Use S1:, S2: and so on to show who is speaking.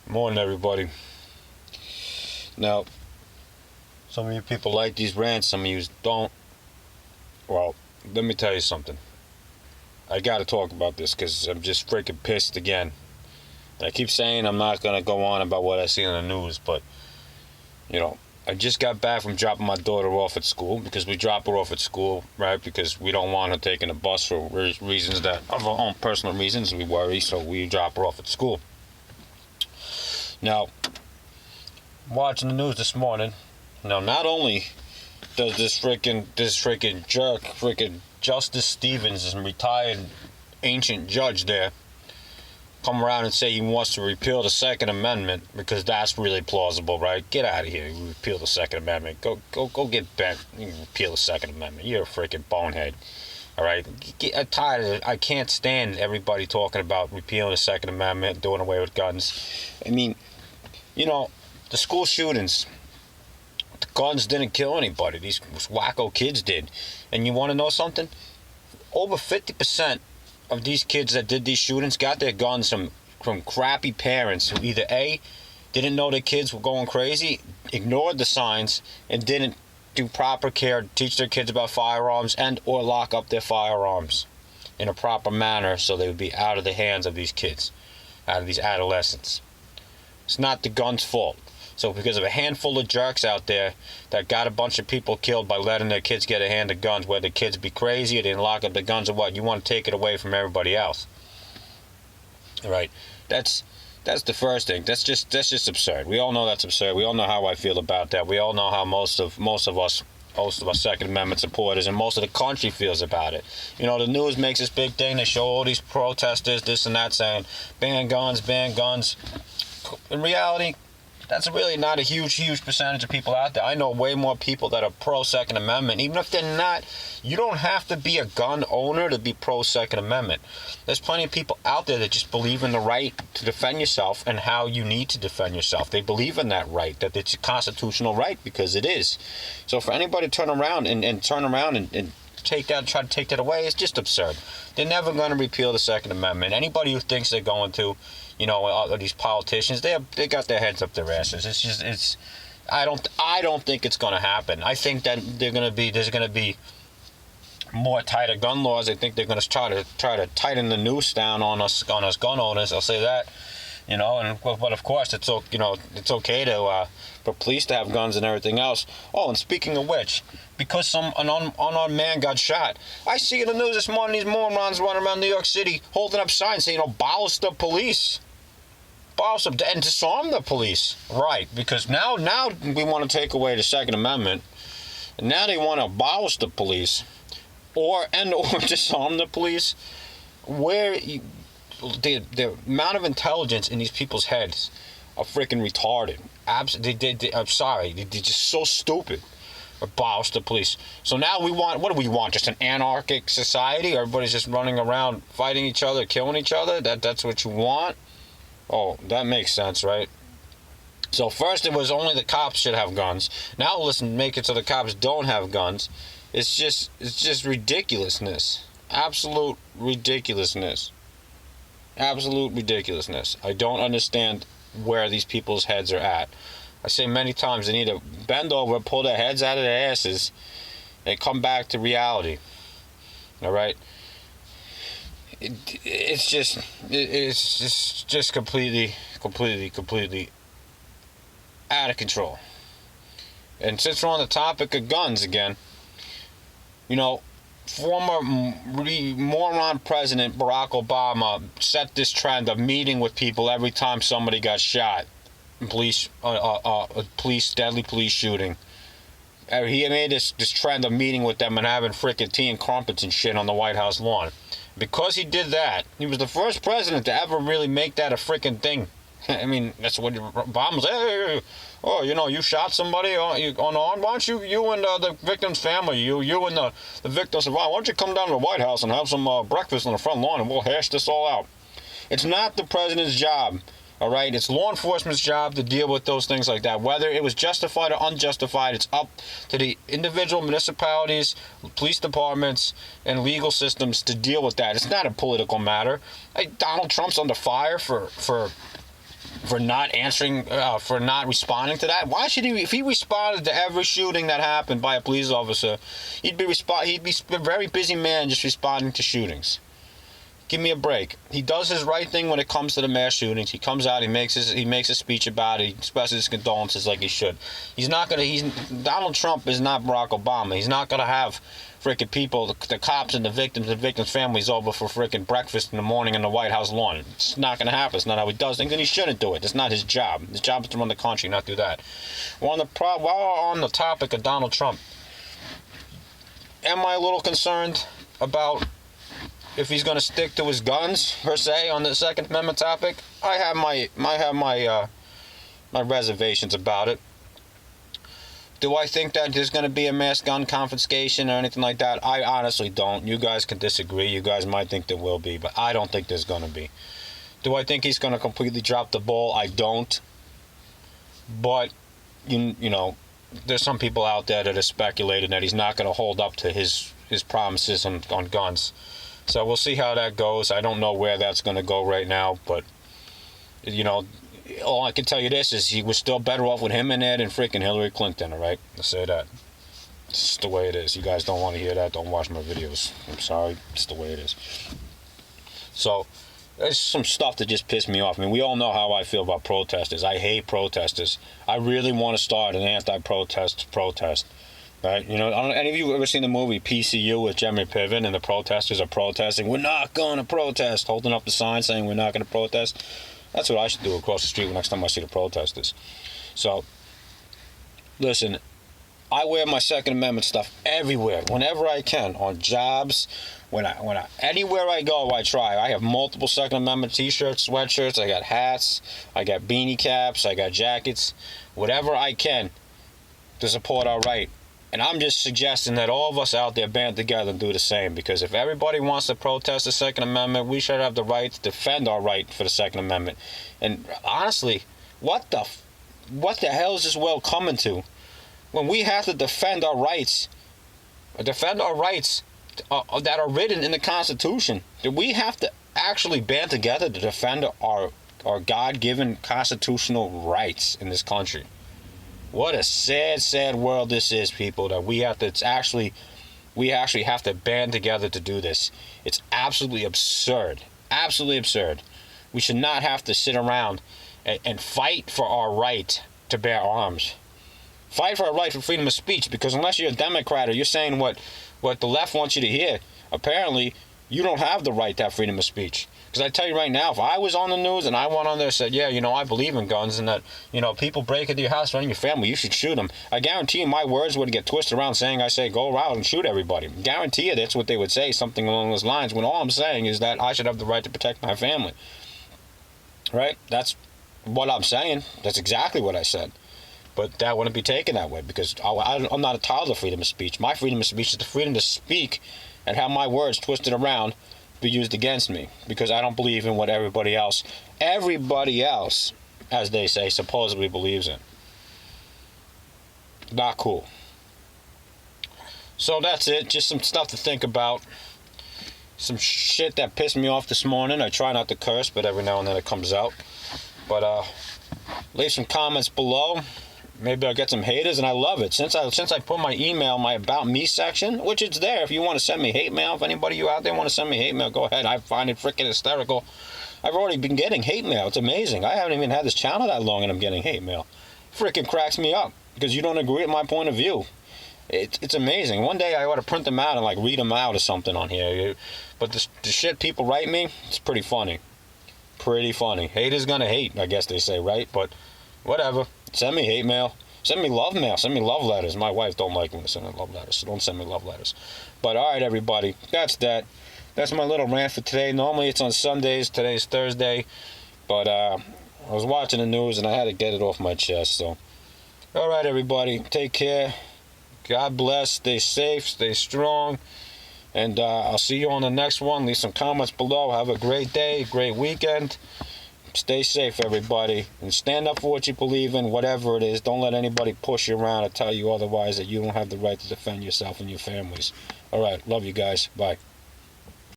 S1: Morning, everybody. Now, some of you people like these rants, some of you don't. Well, let me tell you something. I gotta talk about this because I'm just freaking pissed again. And I keep saying I'm not gonna go on about what I see in the news, but, I just got back from dropping my daughter off at school because we drop her off at school, right? Because we don't want her taking a bus for reasons that, of our own personal reasons, we worry, so we drop her off at school. Now, watching the news this morning, not only does this freaking jerk, Justice Stevens, a retired ancient judge there, come around and say he wants to repeal the Second Amendment because that's really plausible, right? Get out of here. You repeal the Second Amendment. Go get bent. You repeal the Second Amendment. You're a freaking bonehead. All right? I'm tired of it. I can't stand everybody talking about repealing the Second Amendment, doing away with guns. I mean, the school shootings, the guns didn't kill anybody. These wacko kids did. And you want to know something? Over 50% of these kids that did these shootings got their guns from crappy parents who either A, didn't know their kids were going crazy, ignored the signs, and didn't do proper care to teach their kids about firearms and or lock up their firearms in a proper manner so they would be out of the hands of these kids, out of these adolescents. It's not the gun's fault. So because of a handful of jerks out there that got a bunch of people killed by letting their kids get a hand of guns, whether the kids be crazy or they didn't lock up the guns or what, you want to take it away from everybody else. All right? That's the first thing. That's just absurd. We all know that's absurd. We all know how I feel about that. We all know how most of us Second Amendment supporters and most of the country feels about it. The news makes this big thing. They show all these protesters, this and that, saying ban guns, ban guns. In reality, that's really not a huge percentage of people out there. I know way more people that are pro-Second Amendment. Even if they're not, you don't have to be a gun owner to be pro-Second Amendment. There's plenty of people out there that just believe in the right to defend yourself and how you need to defend yourself. They believe in that right, that it's a constitutional right, because it is. So for anybody to turn around and take that, try to take that away, it's just absurd. They're never going to repeal the Second Amendment. Anybody who thinks they're going to, these politicians, they got their heads up their asses. I don't think it's going to happen. I think that there's going to be more tighter gun laws. I think they're going to try to tighten the noose down on us gun owners. I'll say that. But of course it's okay for police to have guns and everything else. Oh, and speaking of which, because an unarmed man got shot, I see in the news this morning these morons running around New York City holding up signs saying, abolish the police. Abolish them and disarm the police. Right, because now we want to take away the Second Amendment, and now they want to abolish the police or disarm the police. The amount of intelligence in these people's heads are freaking retarded. I'm sorry, they're just so stupid. Abolish the police. So now what do we want? Just an anarchic society? Everybody's just running around fighting each other, killing each other? That's what you want? Oh, that makes sense, right? So first it was only the cops should have guns. Now make it so the cops don't have guns. It's just ridiculousness. Absolute ridiculousness. Absolute ridiculousness. I don't understand where these people's heads are at. I say many times they need to bend over, pull their heads out of their asses, and come back to reality. All right? It's just completely out of control. And since we're on the topic of guns again, former moron President Barack Obama set this trend of meeting with people every time somebody got shot. Deadly police shooting. He made this trend of meeting with them and having frickin' tea and crumpets and shit on the White House lawn. Because he did that, he was the first president to ever really make that a frickin' thing. I mean, that's what Obama said. Hey, you shot somebody unarmed. Why don't you and the victim's family, you and the victim survivor, why don't you come down to the White House and have some breakfast on the front lawn and we'll hash this all out. It's not the president's job. All right, it's law enforcement's job to deal with those things like that. Whether it was justified or unjustified, it's up to the individual municipalities, police departments, and legal systems to deal with that. It's not a political matter. Donald Trump's under fire for for not answering, for not responding to that? Why should he? If he responded to every shooting that happened by a police officer, he'd be a very busy man just responding to shootings. Give me a break. He does his right thing when it comes to the mass shootings. He comes out, he makes a speech about it, he expresses his condolences like he should. Donald Trump is not Barack Obama. He's not gonna have freaking people, the cops and the victims' families over for freaking breakfast in the morning in the White House lawn. It's not gonna happen. It's not how he does things, and he shouldn't do it. It's not his job. His job is to run the country, not do that. While on the topic of Donald Trump, am I a little concerned about if he's going to stick to his guns, per se, on the Second Amendment topic? I have my reservations about it. Do I think that there's going to be a mass gun confiscation or anything like that? I honestly don't. You guys can disagree. You guys might think there will be, but I don't think there's going to be. Do I think he's going to completely drop the ball? I don't. But, you know, there's some people out there that are speculating that he's not going to hold up to his promises on guns. So we'll see how that goes. I don't know where that's going to go right now, but, you know, all I can tell you this is he was still better off with him in there than freaking Hillary Clinton, all right? I'll say that. It's just the way it is. You guys don't want to hear that, don't watch my videos. I'm sorry. It's the way it is. So, there's some stuff that just pissed me off. I mean, we all know how I feel about protesters. I hate protesters. I really want to start an anti-protest protest. Right? You know, any of you ever seen the movie PCU with Gimme and the protesters are protesting? We're not going to protest, holding up the sign saying we're not going to protest. That's what I should do across the street next time I see the protesters. So, listen, I wear my Second Amendment stuff everywhere, whenever I can, on jobs, anywhere I go, I try. I have multiple Second Amendment t-shirts, sweatshirts, I got hats, I got beanie caps, I got jackets, whatever I can to support our right. And I'm just suggesting that all of us out there band together and do the same, because if everybody wants to protest the Second Amendment, we should have the right to defend our right for the Second Amendment. And honestly, what the hell is this world coming to? When we have to defend our rights that are written in the Constitution, do we have to actually band together to defend our God-given constitutional rights in this country? What a sad, sad world this is, people, that we actually have to band together to do this. It's absolutely absurd. Absolutely absurd. We should not have to sit around and fight for our right to bear arms. Fight for our right for freedom of speech, because unless you're a Democrat or you're saying what the left wants you to hear, apparently you don't have the right to have freedom of speech. Because I tell you right now, if I was on the news and I went on there and said, yeah, you know, I believe in guns and that, you know, people break into your house, running your family, you should shoot them, I guarantee you my words would get twisted around saying I say go around and shoot everybody. Guarantee you that's what they would say, something along those lines, when all I'm saying is that I should have the right to protect my family. Right? That's what I'm saying. That's exactly what I said. But that wouldn't be taken that way, because I'm not entitled to freedom of speech. My freedom of speech is the freedom to speak and have my words twisted around be used against me, because I don't believe in what everybody else, as they say, supposedly believes in. Not cool. So that's it. Just some stuff to think about. Some shit that pissed me off this morning. I try not to curse, but every now and then it comes out. But leave some comments below. Maybe I'll get some haters, and I love it. Since I put my email, my About Me section, which it's there if you want to send me hate mail. If anybody you out there want to send me hate mail, go ahead. I find it freaking hysterical. I've already been getting hate mail. It's amazing. I haven't even had this channel that long, and I'm getting hate mail. Freaking cracks me up, because you don't agree with my point of view. It's amazing. One day I ought to print them out and like read them out or something on here. But the shit people write me, it's pretty funny. Pretty funny. Haters gonna hate, I guess they say, right? But whatever. Send me hate mail. Send me love mail. Send me love letters. My wife don't like when I send her love letters, so don't send me love letters. But all right, everybody. That's that. That's my little rant for today. Normally it's on Sundays. Today's Thursday. But I was watching the news and I had to get it off my chest. So, all right, everybody. Take care. God bless. Stay safe. Stay strong. And I'll see you on the next one. Leave some comments below. Have a great day. Great weekend. Stay safe, everybody, and stand up for what you believe in, whatever it is. Don't let anybody push you around or tell you otherwise, that you don't have the right to defend yourself and your families. All right, love you guys. Bye.